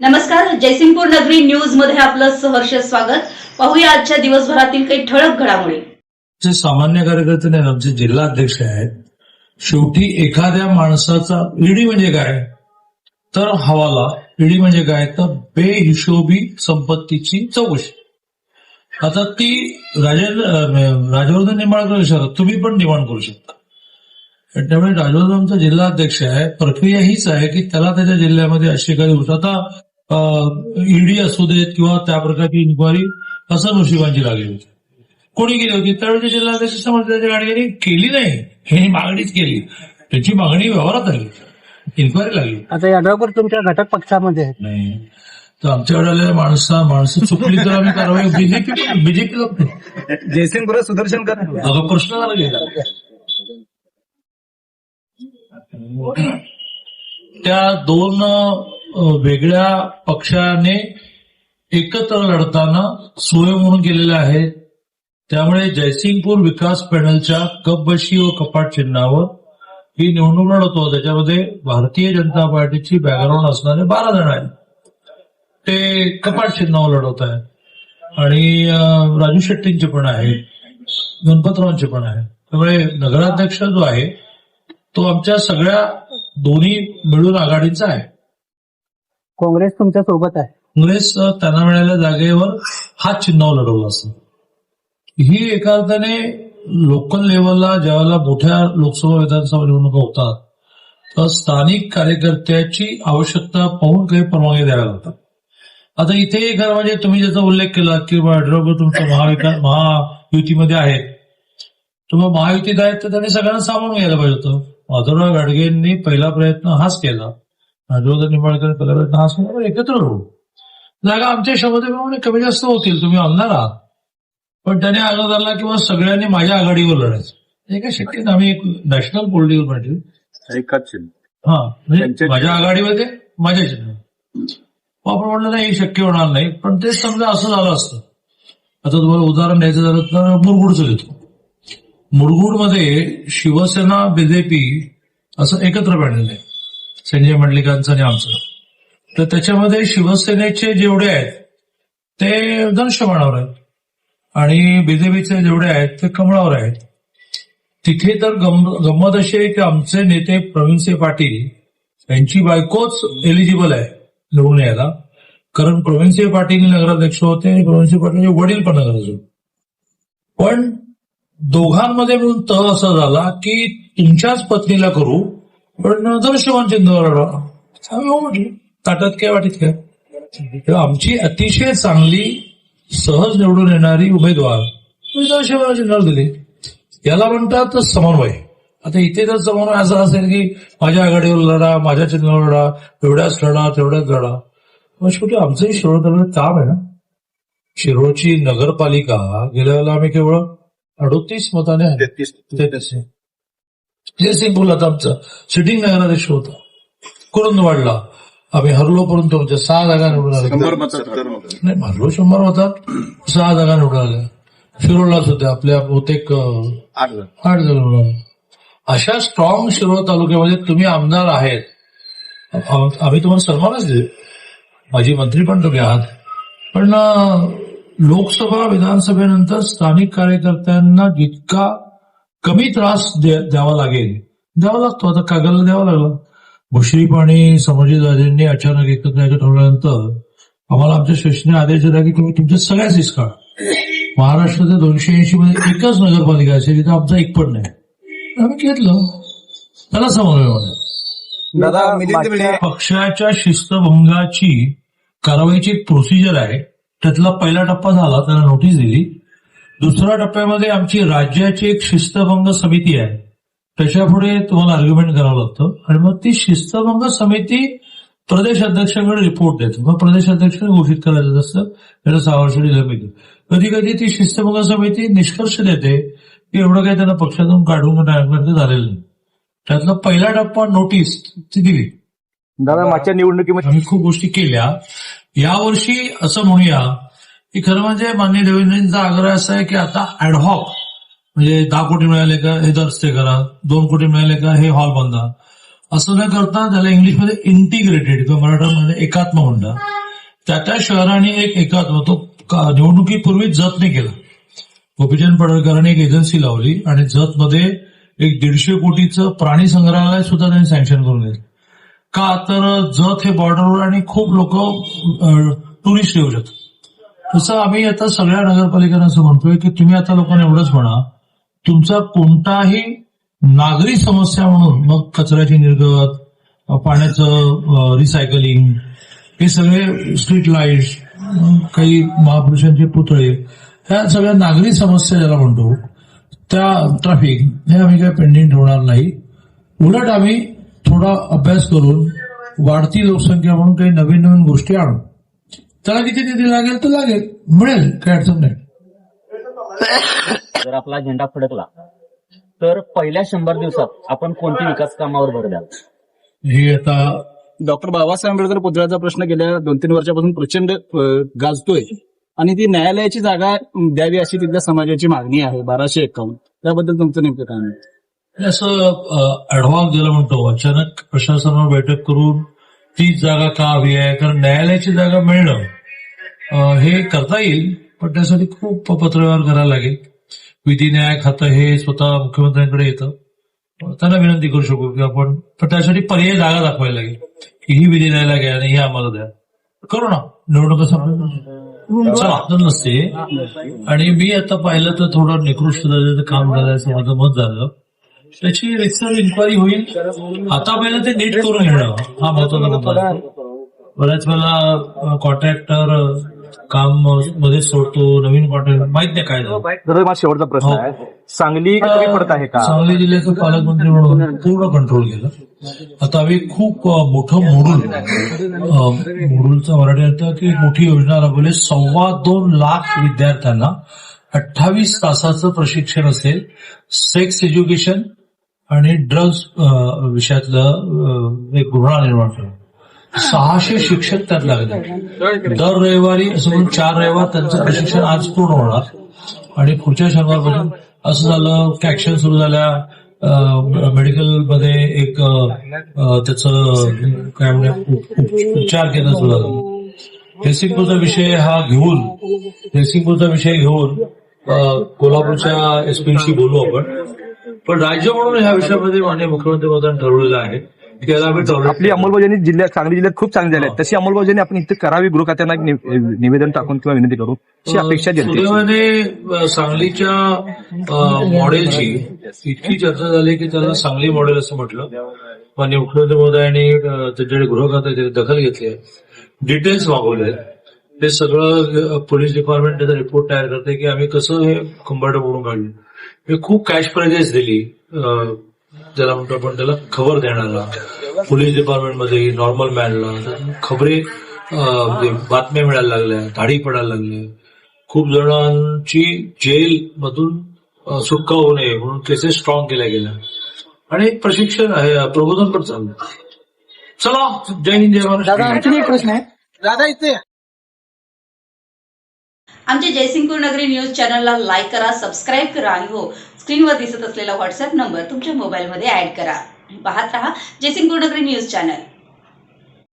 नमस्कार, जयसिंगपूर नगरी न्यूज मध्ये आपलं सहर्ष स्वागत. पाहूया आजच्या दिवसभरातील काही ठळक घडामोडी. जे सामान्य कार्यकर्ते नाही, आमचे जिल्हा अध्यक्ष आहेत. शेवटी एखाद्या माणसाचा ईडी म्हणजे काय तर हवाला, ईडी म्हणजे काय तर बेहिशोबी संपत्तीची चौकशी. आता ती राजवर्धन निंबाळकर विचारत, तुम्ही पण डिमांड करू शकता. त्यामुळे राजवर्धन आमचा जिल्हा अध्यक्ष आहे. प्रक्रिया हीच आहे की त्याला त्याच्या जिल्ह्यामध्ये अशी काही गोष्ट, आता ईडी असू देत किंवा त्या प्रकारची इन्क्वायरी असं नशिबांची लागली होती. कोणी केली होती? त्यावेळेचे जिल्हाध्यक्ष समाजाच्या गाडीने केली नाही, हे मागणीच केली. त्याची मागणी व्यवहारात आली, इन्क्वायरी लागली. आता यड्रावकर तुमच्या घटक पक्षामध्ये आहेत. नाही तर आमच्याकडे आलेल्या माणसं चुकली तर आम्ही कारवाई बीजेपीला जयसिंगपूर सुदर्शन कर अगं प्रश्न झाला गेला. त्या दोन वेगळ्या पक्षाने एकत्र लढताना सोय म्हणून केलेल्या आहेत. त्यामुळे जयसिंगपूर विकास पॅनलच्या कपबशी व कपाट चिन्हावर ही निवडणूक लढवतो. त्याच्यामध्ये भारतीय जनता पार्टीची बॅकग्राऊंड असणारे 12 जण आहेत, ते कपाट चिन्हावर लढवत आहेत. आणि राजू शेट्टींचे पण आहेत, गणपतरावांचे पण आहेत. त्यामुळे नगराध्यक्ष जो आहे तो आमच्या सगळ्या दोन्ही मिळून आघाडीचा आहे. काँग्रेस तुमच्या सोबत आहे. काँग्रेस त्यांना मिळालेल्या जागेवर हात चिन्हावर लढवलं असं. ही एका अर्थाने लोकल लेवलला ज्यावेळेला मोठ्या लोकसभा विधानसभा निवडणुका होतात तर स्थानिक कार्यकर्त्याची आवश्यकता पाहून काही परवानगी द्याव्या लागतात. आता इथे खरं म्हणजे तुम्ही ज्याचा उल्लेख केला की यड्रावकर तुमच्या महायुतीमध्ये आहेत, तर मग महायुतीत आहेत तर त्यांनी सगळ्यांना सामावून घ्यायला पाहिजे होतं. माधवराव गाडगेंनी पहिला प्रयत्न हाच केला, राजवर्धन निंबाळकर पहिला प्रयत्न हाच केला, एकत्र लढू. जागा आमच्या क्षमतेप्रमाणे कमी जास्त होतील, तुम्ही आणणार आहात. पण त्याने आग्रह धरला किंवा सगळ्यांनी माझ्या आघाडीवर लढायचं. हे काय शक्य नाही. आम्ही एक नॅशनल पॉलिटिकल पार्टी, एकाच म्हणजे माझ्या आघाडीमध्ये माझ्या चिन्ह. आपण म्हटलं नाही हे शक्य होणार नाही. पण ते समजा असं झालं असतं. आता तुम्हाला उदाहरण द्यायचं झालं तर मुरगुडचं देतो. मुरगुडमध्ये शिवसेना बीजेपी असं एकत्र पॅनल आहे, संजय मंडलिकांचं आणि आमचं. तर त्याच्यामध्ये शिवसेनेचे जेवढे आहेत ते धनुष्यबाणावर आहेत आणि बीजेपीचे जेवढे आहेत ते कमळावर आहेत. तिथे तर गंमत अशी आहे की आमचे नेते प्रवीणसिंह पाटील यांची बायकोच एलिजिबल आहे निवडून यायला, कारण प्रवीणसिंह पाटील नगराध्यक्ष होते आणि प्रवीणसिंह पाटील वडील पण नगराध्यक्ष होते. पण दोघांमध्ये मिळून तह असा झाला की तुमच्याच पत्नीला करू पण धनुष्यबाण चिन्हावर लढवा. ताटात काय वाटीत काय. आमची अतिशय चांगली सहज निवडून येणारी उमेदवार धनुष्यबाण चिन्हावर दिली. याला म्हणतात समन्वय. आता इथे जर समन्वय असं असेल की माझ्या आघाडीवर लढा, माझ्या चिन्हावर लढा, एवढ्याच लढा तेवढ्याच लढा, मग शेवटी आमचंही शिरोळ तालुक्यात काम आहे ना. शिरोळची नगरपालिका गेल्या वेळेला आम्ही केवळ 38 मताने 33 जयसिंगपूर आता आमचं सिटिंग नगराध्यक्ष होता, कुरुंदवाडला आम्ही हरलो, परंतु आमच्या 6 जागा निवडून आल्या. नाही हरलो 100 मतात 6 जागा निवडून आल्या. शिरोळलाच होत्या आपल्या बहुतेक 8 जागा निवडून आल्या. अशा स्ट्रॉंग शिरोळ तालुक्यामध्ये तुम्ही आमदार आहेत, आम्ही तुम्हाला सन्मानच देऊ, माझी मंत्री पण तुम्ही आहात. पण लोकसभा विधानसभेनंतर स्थानिक कार्यकर्त्यांना जितका कमी त्रास द्यावा लागतो. आता कागलला द्यावा लागला. भुश्री पाणी समोरजीदाजींनी अचानक एकत्र यायचं ठरवल्यानंतर आम्हाला आमच्या शिवसेनेने आदेश दिला की तुम्ही तुमच्या सगळ्या सीट्स काढा. महाराष्ट्राच्या 280 मध्ये एकच नगरपालिका असेल तिथे आमचा एक पण नाही. आम्ही घेतलं, त्याला समन्वय म्हणा. पक्षाच्या शिस्तभंगाची कारवाईची एक प्रोसिजर आहे. त्यातला पहिला टप्पा झाला, त्याला नोटीस दिली. दुसऱ्या टप्प्यामध्ये आमची राज्याची एक शिस्तभंग समिती आहे, त्याच्या पुढे तुम्हाला आर्ग्युमेंट करावं लागतं आणि मग ती शिस्तभंग समिती प्रदेश अध्यक्षांकडे रिपोर्ट देते. मग प्रदेश अध्यक्षांनी घोषित करायचं असतं, त्याला 6 वर्ष दिलं. कधी कधी ती शिस्तभंग समिती निष्कर्ष देते की एवढं काही त्यांना पक्षातून काढून झालेलं नाही. त्यातला पहिला टप्पा नोटीस ती दिली. दादा मागच्या निवडणुकीमध्ये आम्ही खूप गोष्टी केल्या. यावर्षी असं म्हणूया की खरं म्हणजे माननीय देवेंद्रजींचा आग्रह असा आहे की आता ऍडहॉक म्हणजे 10 कोटी मिळाले का हे दरस्ते करा, 2 कोटी मिळाले का हे हॉल बांधा, असं न करता त्याला इंग्लिशमध्ये इंटिग्रेटेड किंवा मराठीमध्ये एकात्म म्हणतात. त्या शहराने एक एकात्म तो निवडणुकीपूर्वी जतने केला. गोपीचंद पडळकरांनी एक एजन्सी लावली आणि जतमध्ये एक 150 कोटीचं प्राणी संग्रहालय सुद्धा त्यांनी सँक्शन करून दिलं. का तर जत हे बॉर्डरवर आणि खूप लोक टुरिस्ट येऊ शकतात. तसं आम्ही आता सगळ्या नगरपालिकांना असं म्हणतोय की तुम्ही आता लोकांना एवढंच म्हणा, तुमचा कोणताही नागरी समस्या म्हणून मग कचऱ्याची निर्गत, पाण्याचं रिसायकलिंग, हे सगळे स्ट्रीट लाईट्स, काही महापुरुषांचे पुतळे, ह्या सगळ्या नागरी समस्या ज्याला म्हणतो त्या ट्रॅफिक, हे आम्ही काही पेंडिंग ठेवणार नाही. उलट आम्ही थोडा अभ्यास करून वाढती लोकसंख्या म्हणून काही नवीन नवीन गोष्टी आणू. त्याला किती निधी लागेल तर लागेल, मिळेल, काही अडचण नाही. जर आपला झेंडा फडकला तर पहिल्या 100 दिवसात आपण कोणती विकास कामावर भर द्याल? हे आता डॉक्टर बाबासाहेब आंबेडकर पुतळ्याचा प्रश्न गेल्या 2-3 वर्षापासून प्रचंड गाजतोय आणि ती न्यायालयाची जागा द्यावी अशी तिथल्या समाजाची मागणी आहे 1251. त्याबद्दल तुमचं नेमकं काय आहे? असं अडव्हान्स ज्याला म्हणतो, अचानक प्रशासनावर बैठक करून तीच जागा का हवी आहे, कारण न्यायालयाची जागा मिळणं हे करता येईल, पण त्यासाठी खूप पत्रव्यवहार करायला लागेल. विधी न्याय खातं हे स्वतः मुख्यमंत्र्यांकडे येतं, त्यांना विनंती करू शकू की आपण, पण त्यासाठी पर्यायी जागा दाखवायला लागेल की ही विधी न्यायाला घ्या आणि ही आम्हाला द्या. करू ना, निवडणूक असं नसते. आणि मी आता पाहिलं तर थोडं निकृष्ट दर्जाचं काम झालं असं माझं मत झालं. त्याची रिसर्च इन्क्वायरी होईल. आता पहिलं ते नीट करून घेणं हा महत्वाचा मुद्दा. बऱ्याच वेळेला कॉन्ट्रॅक्टर काम मध्ये सोडतो, नवीन कॉन्ट्रॅक्टर माहित नाही काय झालं. तर माझा शेवटचा प्रश्न आहे, सांगली कमी पडत आहे का? सांगली जिल्ह्याचं पालकमंत्री म्हणून पूर्ण कंट्रोल केलं. आता आम्ही खूप मोठं मोडूलचा मराठी अर्थ की मोठी योजना राबवली. 2.25 लाख विद्यार्थ्यांना 28 तासाचं प्रशिक्षण असेल. सेक्स एज्युकेशन आणि ड्रग्ज विषयातलं एक गृह निर्माण केलं. 600 शिक्षक त्यात लागले. दर रविवारी असं म्हणून 4 रविवार त्यांचं प्रशिक्षण आज पूर्ण होणार आणि पुढच्या शनिवारपासून असं झालं की ऍक्शन सुरू झाल्या. मेडिकलमध्ये एक त्याचं काय म्हणजे उपचार केंद्र सुरू झालं. ड्रेसिंगपूरचा विषय घेऊन कोल्हापूरच्या एसपीशी बोलू आपण. पण राज्य म्हणून ह्या विषयामध्ये माननीय मुख्यमंत्री महोदयांनी ठरवलेलं आहे. आपली अंमलबजावणी जिल्ह्यात, सांगली जिल्ह्यात खूप चांगली झाली आहे. तशी अंमलबजावणी आपण इथे करावी, गृह खात्यांना निवेदन टाकून किंवा विनंती करू अशी अपेक्षा जनतेची. सांगलीच्या मॉडेलची इतकी चर्चा झाली की त्याला सांगली मॉडेल असं म्हटलं. माननीय मुख्यमंत्री महोदयांनी त्यांच्याकडे गृह खात्याची दखल घेतली आहे, डिटेल्स मागवले. हे सगळं पोलीस डिपार्टमेंट त्याचा रिपोर्ट तयार करते की आम्ही कसं हे कंबार्ट म्हणून काढलं. हे खूप कॅश प्राइजेस दिली, ज्याला म्हणतो आपण त्याला खबर देणारा पोलीस डिपार्टमेंटमध्ये नॉर्मल मॅनला खबरे बातम्या मिळायला लागल्या, धाडी पडायला लागल्या. खूप जणांची जेल मधून सुटका होऊ नये म्हणून केसेस स्ट्रॉंग केल्या गेल्या आणि प्रशिक्षण आहे, प्रबोधन पण चाललं. चला, जय हिंद, जय महाराष्ट्र. दादा आणखी एक प्रश्न आहे. दादा इथे आमच्या जयसिंगपूर नगरी न्यूज चॅनलला लाईक करा, सबस्क्राईब करा आणि हो, स्क्रीनवर दिसत असलेला व्हॉट्सअप नंबर तुमच्या मोबाईलमध्ये ऍड करा. पाहत रहा जयसिंगपूर नगरी न्यूज चॅनल.